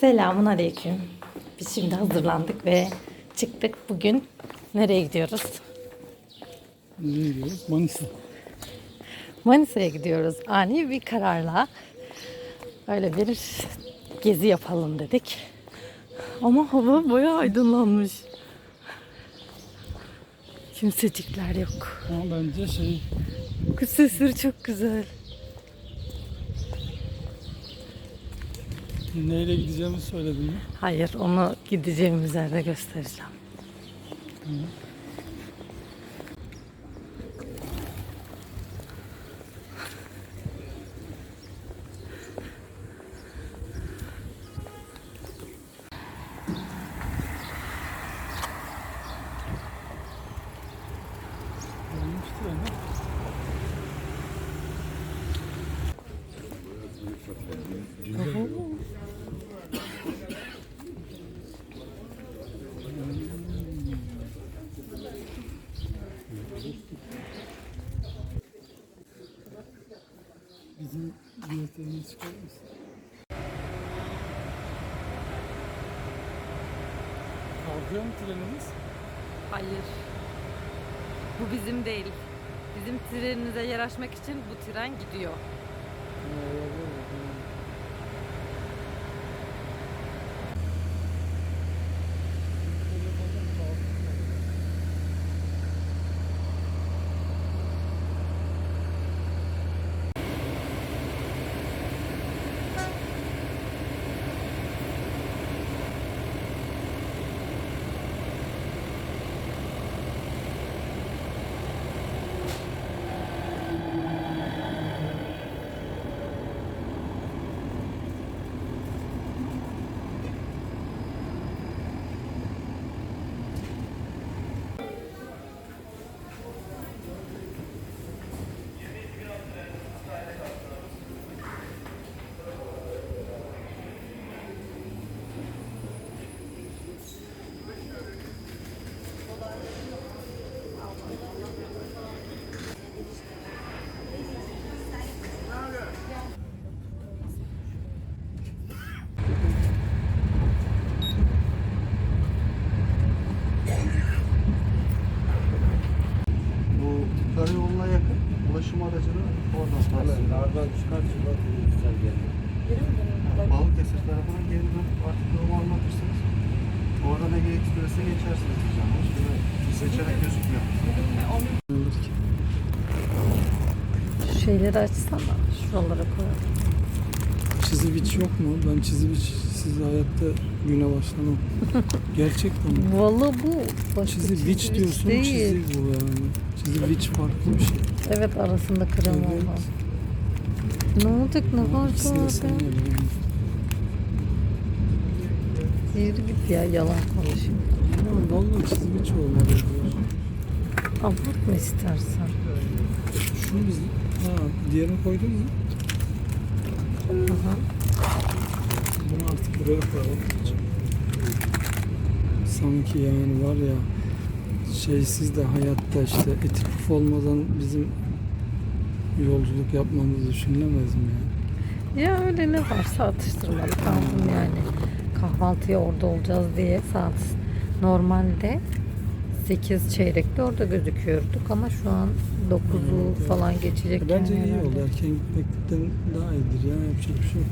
Selamun aleyküm. Biz şimdi hazırlandık ve çıktık. Bugün nereye gidiyoruz? Nereye gidiyoruz? Manisa. Manisa'ya gidiyoruz. Ani bir kararla öyle bir gezi yapalım dedik. Ama hava bayağı aydınlanmış. Kimsecikler yok. Ama bence Kuş sesleri çok güzel. neyle gideceğimizi söyledin mi? Hayır, onu gideceğimiz yerde göstereceğim. Olmuştur ama. Bizim biletlerimizi çıkarır mısın? Kalkıyor mu trenimiz? Hayır. Bu bizim değil. Bizim treninize yer açmak için bu tren gidiyor. Bu karayoluna yakın ulaşım aracını oradan Nereden çıkar çıkar güzel geldi. Balıkesir tarafına geri dönüp artık yolu anlatırsınız. Oradan Ege Ekspres'e geçersiniz diyeceğim. Şimdi seçenek gözükmüyor. Şu şeyleri açsana. Şuralara koyalım. Çiziviç yok mu? Ben çiziviç siz hayatta güne başlamam. Gerçekten mi? Vallahi bu. Başka Çiziviç çiziviç diyorsun, değil. çizi bu yani. Çiziviç farklı bir şey. Evet, arasında krem Evet. olmaz. Ne olacak, ne var İkisini sen zaten? yapıyorsun. Yürü git ya, yalan konuşayım. Ya vallahi çiziviç olmalı. Abartma istersen. Şunu biz... Diğerini koydun mu? Aha. Bunu artık buraya koyalım. Sanki yani var ya şeysiz de hayatta işte eti puf olmadan bizim yolculuk yapmamız düşünülemez mi yani? Ya öyle ne varsa atıştırmalı kaldım yani. Kahvaltıya orada olacağız diye saat normalde 8 çeyrekte orada gözüküyorduk ama şu an 9'u falan geçecek. Bence yani iyi herhalde. oldu. Erken gitmekten daha iyidir ya. Yapacak bir şey yok.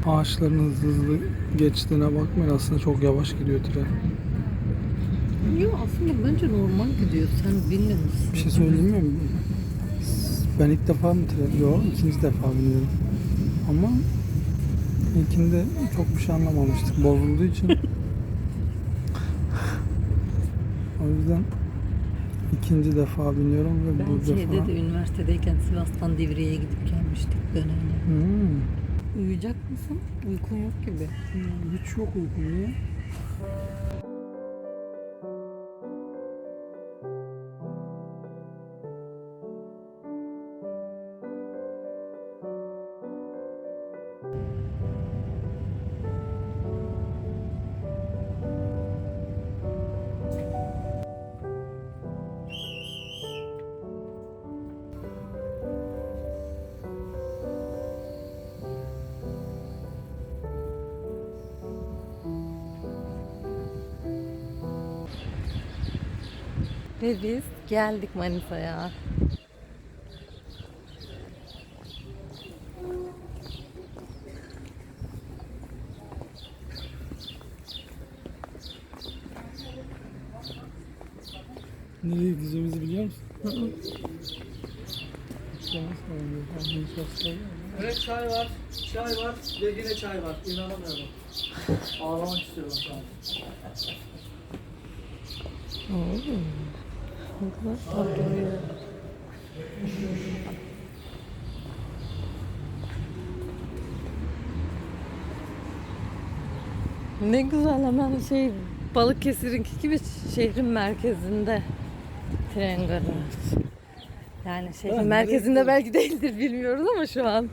Ağaçların hızlı hızlı geçtiğine bakmayın. Aslında çok yavaş gidiyor tren. Yok, aslında bence normal gidiyor. Sen bilmemişsin. Bir şey söyleyeyim mi? Ben ilk defa mı tren? Yok, ikinci defa biniyorum. Ama ilkinde çok bir şey anlamamıştık. Bozulduğu için. O yüzden ikinci defa biniyorum ve Ben burada şeyde falan. de üniversitedeyken Sivas'tan Divriğe'ye gidip gelmiştik dönene. Uyuyacak mısın? Uykun yok gibi. Hiç yok uykum ya. Ve biz geldik Manisa'ya. Nereye gideceğimizi biliyor musun? Evet çay var. Çay var. Ve yine çay var. İnanamıyorum. Ağlamak istiyorum şu an. Ne kadar tatlı oluyor. Ne güzel, hemen Balıkesir'inki gibi şehrin merkezinde tren garı. Yani şehrin Ben merkezinde direkt- belki değildir bilmiyoruz ama şu an.